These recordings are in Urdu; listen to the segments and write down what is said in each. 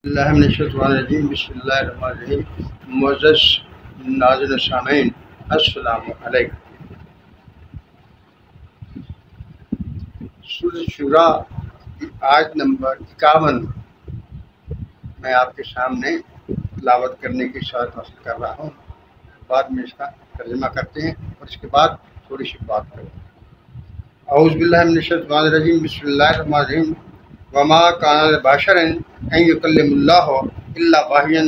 اللہ من الشیطان الرجیم بسم اللہ الرحمن الرحیم معزز ناظرین سامعین السلام علیکم۔ سورۃ شورا کی آیت نمبر 51 میں آپ کے سامنے تلاوت کرنے کی شرط حاصل کر رہا ہوں، بعد میں اس کا ترجمہ کرتے ہیں اور اس کے بعد تھوڑی سی بات کریں۔ اعوذ باللہ من الشیطان الرجیم بسم اللہ الرحمن الرحیم وما کان لبشر ان یکلم اللہ الا وحیا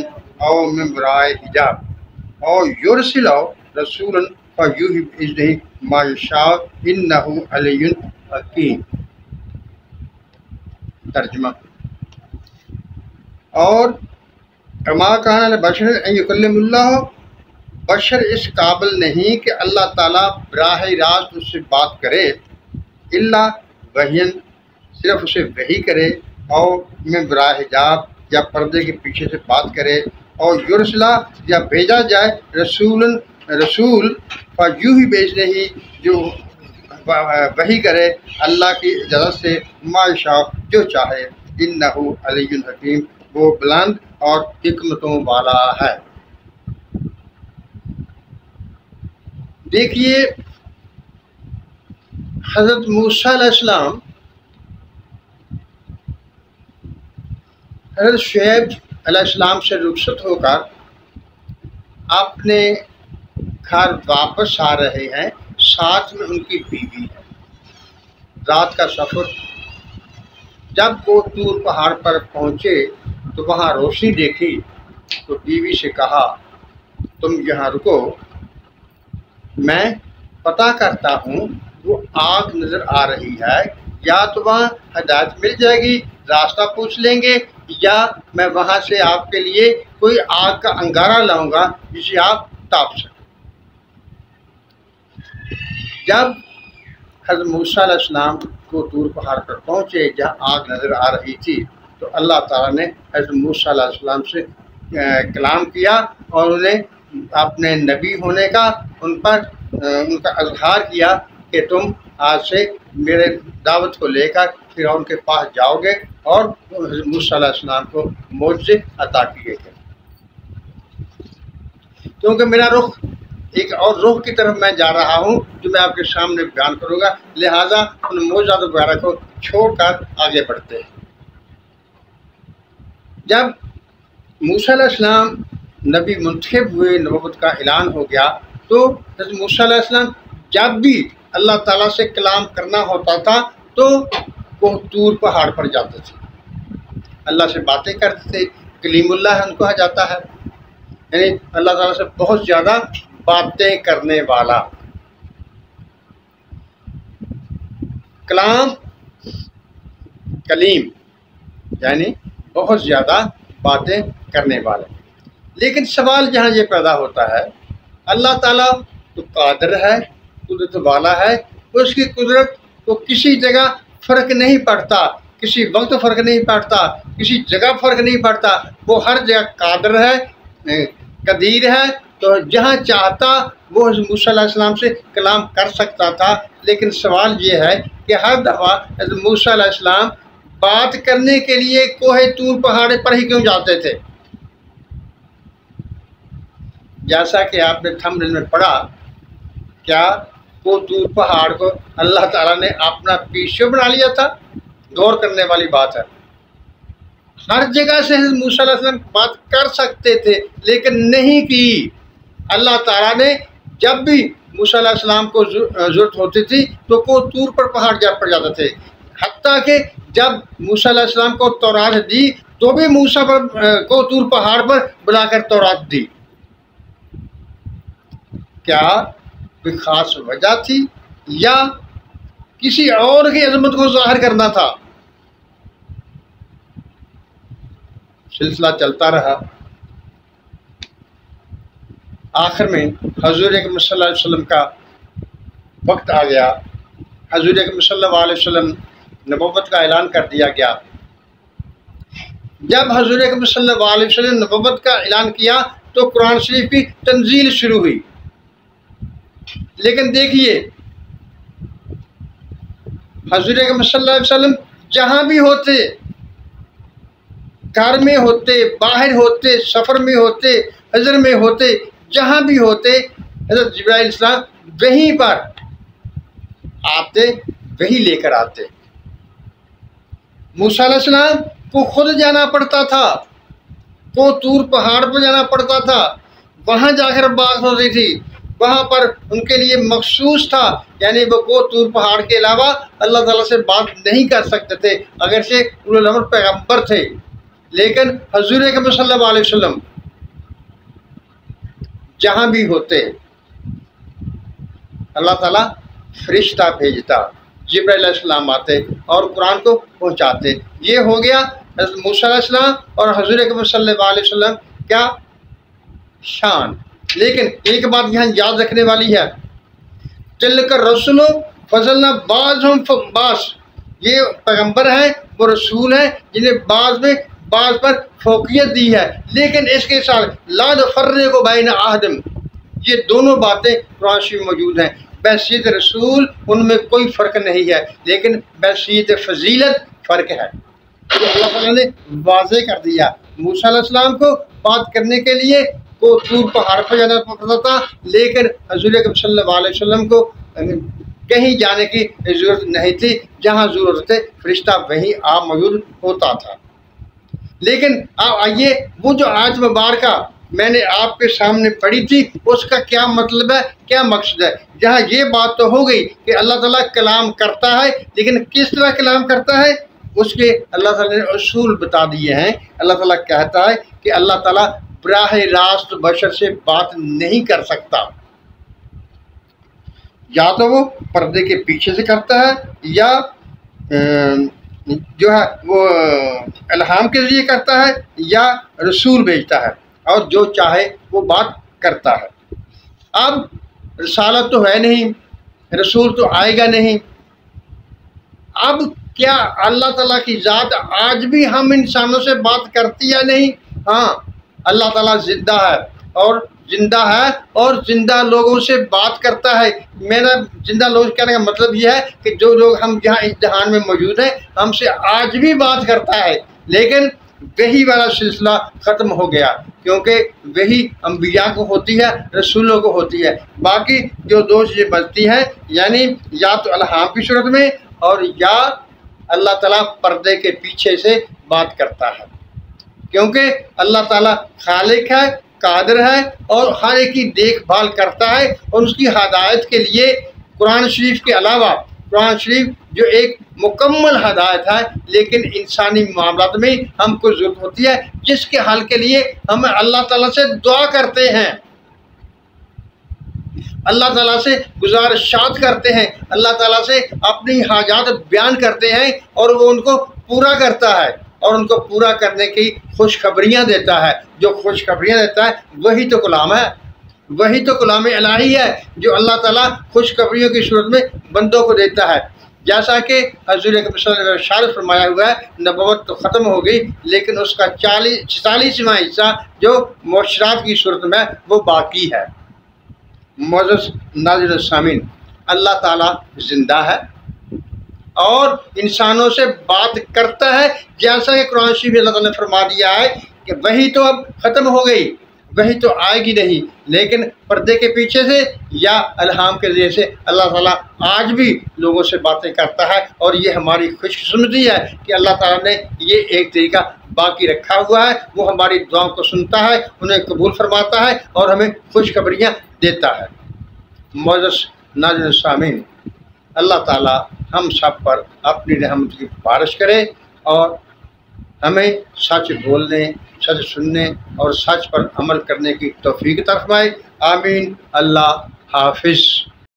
او من وراء حجاب او یرسل رسولا فیوحی باذنہ ما یشاء انہ علی حکیم۔ ترجمہ: اور وما کان لبشر ان یکلم اللہ، بشر اس قابل نہیں کہ اللہ تعالیٰ براہ راست اس سے بات کرے، الا وحیا، صرف اسے وحی کرے، اور من وراء حجاب، یا پردے کے پیچھے سے بات کرے، اور یرسلا، یا بھیجا جائے، رسول فیوحی باذنہ، جو وحی کرے اللہ کی اجازت سے، ما یشاء، جو چاہے، انہ علی حکیم، وہ بلند اور حکمتوں والا ہے۔ دیکھیے، حضرت موسیٰ علیہ السلام حضرت شعیب علیہ السلام سے رخصت ہو کر اپنے گھر واپس آ رہے ہیں، ساتھ میں ان کی بیوی ہے۔ رات کا سفر، جب وہ طور پہاڑ پر پہنچے تو وہاں روشنی دیکھی تو بیوی سے کہا، تم یہاں رکو، میں پتہ کرتا ہوں وہ آگ نظر آ رہی ہے، یا تو وہاں ہدایت مل جائے گی، راستہ پوچھ لیں گے، یا میں وہاں سے آپ کے لیے کوئی آگ کا انگارہ لاؤں گا جسے آپ تاپ سکیں۔ جب حضرت موسیٰ علیہ السلام کو طور پہاڑ پر پہنچے جہاں آگ نظر آ رہی تھی تو اللہ تعالیٰ نے حضرت موسیٰ علیہ السلام سے کلام کیا اور انہیں اپنے نبی ہونے کا ان کا اظہار کیا کہ تم آج سے میرے دعوت کو لے کر فرعون کے پاس جاؤ گے، اور حضرت موسیٰ علیہ السلام کو معجزے عطا کیے گئے۔ کیونکہ میرا رخ ایک اور رخ کی طرف میں جا رہا ہوں جو میں آپ کے سامنے بیان کروں گا، لہٰذا ان معجزات وغیرہ کو چھوڑ کر آگے بڑھتے ہیں۔ جب موسیٰ علیہ السلام نبی منتخب ہوئے، نبوت کا اعلان ہو گیا، تو حضرت موسیٰ علیہ السلام جب بھی اللہ تعالیٰ سے کلام کرنا ہوتا تھا تو وہ طور پہاڑ پر جاتے تھے، اللہ سے باتیں کرتے تھے۔ کلیم اللہ ان کو کہا جاتا ہے، یعنی اللہ تعالیٰ سے بہت زیادہ باتیں کرنے والا۔ کلیم یعنی بہت زیادہ باتیں کرنے والے۔ لیکن سوال جہاں یہ پیدا ہوتا ہے، اللہ تعالیٰ تو قادر ہے، قدرت والا ہے، اس کی قدرت کو کسی جگہ فرق نہیں پڑتا، کسی وقت فرق نہیں پڑتا، کسی جگہ فرق نہیں پڑتا، وہ ہر جگہ قادر ہے، قدیر ہے، تو جہاں چاہتا وہ حضرت موسیٰ علیہ السلام سے کلام کر سکتا تھا۔ لیکن سوال یہ ہے کہ ہر دفعہ حضرت موسیٰ علیہ السلام بات کرنے کے لیے کوہ طور پہاڑ پر ہی کیوں جاتے تھے؟ جیسا کہ آپ نے تھمبنیل میں پڑھا، کیا وہ طور پہاڑ کو اللہ تعالیٰ نے اپنا پیشوا بنا لیا تھا؟ غور کرنے والی بات ہے۔ ہر جگہ سے حضرت موسیٰ علیہ السلام بات کر سکتے تھے لیکن نہیں کی۔ اللہ تعالیٰ نے جب بھی موسیٰ علیہ السلام کو ضرورت ہوتی تھی تو وہ طور پر پہاڑ پر جاتے تھے، حتیٰ کہ جب موسیٰ علیہ السلام کو تورات دی تو بھی موسیٰ کو طور پہاڑ پر بلا کر تورات دی۔ کیا کوئی خاص وجہ تھی یا کسی اور کی عظمت کو ظاہر کرنا تھا؟ سلسلہ چلتا رہا، آخر میں حضور اکرم صلی اللہ علیہ وسلم کا وقت آ گیا۔ حضور اکرم صلی اللہ علیہ وسلم نبوت کا اعلان کر دیا گیا۔ جب حضور اکرم صلی اللہ علیہ وسلم نبوت کا اعلان کیا تو قرآن شریف کی تنزیل شروع ہوئی۔ لیکن دیکھیے، حضور اکرم صلی اللہ علیہ وسلم جہاں بھی ہوتے گھر میں ہوتے، باہر ہوتے، سفر میں ہوتے، حضر میں ہوتے، جہاں بھی ہوتے، حضرت جبرائیل علیہ السلام وہیں پر آتے، وہی لے کر آتے۔ موسیٰ علیہ السلام کو خود جانا پڑتا تھا، کو طور پہاڑ پر جانا پڑتا تھا، وہاں جا کر بات ہوتی تھی، وہاں پر ان کے لیے مخصوص تھا، یعنی وہ کو طور پہاڑ کے علاوہ اللہ تعالیٰ سے بات نہیں کر سکتے تھے، اگرچہ اولو الامر پیغمبر تھے، لیکن حضور اکرم صلی اللہ علیہ وسلم جہاں بھی ہوتے اللہ تعالیٰ فرشتہ بھیجتا، جبرائیل علیہ السلام آتے اور قرآن کو پہنچاتے۔ یہ ہو گیا حضرت موسیٰ علیہ السلام اور حضور اکرم صلی اللہ علیہ وسلم کیا شان۔ لیکن ایک بات یہاں یاد رکھنے والی ہے، تلک الرسل فضلنا بعضهم فوق بعض، یہ پیغمبر ہیں، وہ رسول ہیں جنہیں بعض میں بعض پر فوقیت دی ہے، لیکن اس کے ساتھ لا نفرق بین احد، یہ دونوں باتیں قرآن شریف موجود ہیں۔ بحیثیت رسول ان میں کوئی فرق نہیں ہے، لیکن بحیثیت فضیلت فرق ہے، تو اللہ تعالیٰ نے واضح کر دیا۔ موسیٰ علیہ السلام کو بات کرنے کے لیے کو طور پہاڑ پر جانا پڑتا تھا، لیکن حضور اکرم صلی اللہ علیہ وسلم کو کہیں جانے کی ضرورت نہیں تھی، جہاں ضرورت ہے فرشتہ وہیں آپ موجود ہوتا تھا۔ لیکن آئیے وہ جو آیت مبارکہ میں نے آپ کے سامنے پڑھی تھی، اس کا کیا مطلب ہے، کیا مقصد ہے؟ جہاں یہ بات تو ہو گئی کہ اللہ تعالیٰ کلام کرتا ہے، لیکن کس طرح کلام کرتا ہے اس کے اللہ تعالیٰ نے اصول بتا دیے ہیں۔ اللہ تعالیٰ کہتا ہے کہ اللہ تعالیٰ براہ راست بشر سے بات نہیں کر سکتا، یا تو وہ پردے کے پیچھے سے کرتا ہے، یا جو ہے وہ الہام کے ذریعے کرتا ہے، یا رسول بھیجتا ہے، اور جو چاہے وہ بات کرتا ہے۔ اب رسالت تو ہے نہیں، رسول تو آئے گا نہیں، اب کیا اللہ تعالیٰ کی ذات آج بھی ہم انسانوں سے بات کرتی ہے؟ نہیں، ہاں اللہ تعالیٰ زندہ ہے اور زندہ لوگوں سے بات کرتا ہے۔ میرا زندہ لوگ کہنے کا مطلب یہ ہے کہ جو لوگ ہم جہاں اس جہان میں موجود ہیں ہم سے آج بھی بات کرتا ہے، لیکن وحی والا سلسلہ ختم ہو گیا، کیونکہ وحی انبیاء کو ہوتی ہے، رسولوں کو ہوتی ہے۔ باقی جو دو چیزیں بچتی ہیں، یعنی یا تو الہام کی صورت میں، اور یا اللہ تعالیٰ پردے کے پیچھے سے بات کرتا ہے، کیونکہ اللہ تعالیٰ خالق ہے، قادر ہے، اور ہر ایک کی دیکھ بھال کرتا ہے، اور اس کی ہدایت کے لیے قرآن شریف کے علاوہ قرآن شریف جو ایک مکمل ہدایت ہے، لیکن انسانی معاملات میں ہم کو ضرورت ہوتی ہے جس کے حل کے لیے ہم اللہ تعالیٰ سے دعا کرتے ہیں، اللہ تعالیٰ سے گزارشات کرتے ہیں، اللہ تعالیٰ سے اپنی حاجات بیان کرتے ہیں، اور وہ ان کو پورا کرتا ہے، اور ان کو پورا کرنے کی خوشخبریاں دیتا ہے۔ جو خوشخبریاں دیتا ہے وہی تو کلام ہے، وہی تو کلام الہی ہے جو اللہ تعالیٰ خوشخبریوں کی صورت میں بندوں کو دیتا ہے۔ جیسا کہ حضور اکرم صلی اللہ علیہ وسلم نے ارشاد فرمایا ہوا ہے، نبوت تو ختم ہو گئی، لیکن اس کا 46واں حصہ جو معاشرات کی صورت میں وہ باقی ہے۔ معزز ناظرین و سامعین، اللہ تعالیٰ زندہ ہے اور انسانوں سے بات کرتا ہے، جیسا کہ قرآن شریف میں اللہ تعالیٰ نے فرما دیا ہے کہ وہی تو اب ختم ہو گئی، وہی تو آئے گی نہیں، لیکن پردے کے پیچھے سے یا الہام کے ذریعے سے اللہ تعالیٰ آج بھی لوگوں سے باتیں کرتا ہے، اور یہ ہماری خوش قسمتی ہے کہ اللہ تعالیٰ نے یہ ایک طریقہ باقی رکھا ہوا ہے۔ وہ ہماری دعاؤں کو سنتا ہے، انہیں قبول فرماتا ہے، اور ہمیں خوشخبریاں دیتا ہے۔ معزز ناظرین سامعین، اللہ تعالیٰ ہم سب پر اپنی رحمت کی بارش کرے، اور ہمیں سچ بولنے، سچ سننے اور سچ پر عمل کرنے کی توفیق عطا فرمائے۔ آمین۔ اللہ حافظ۔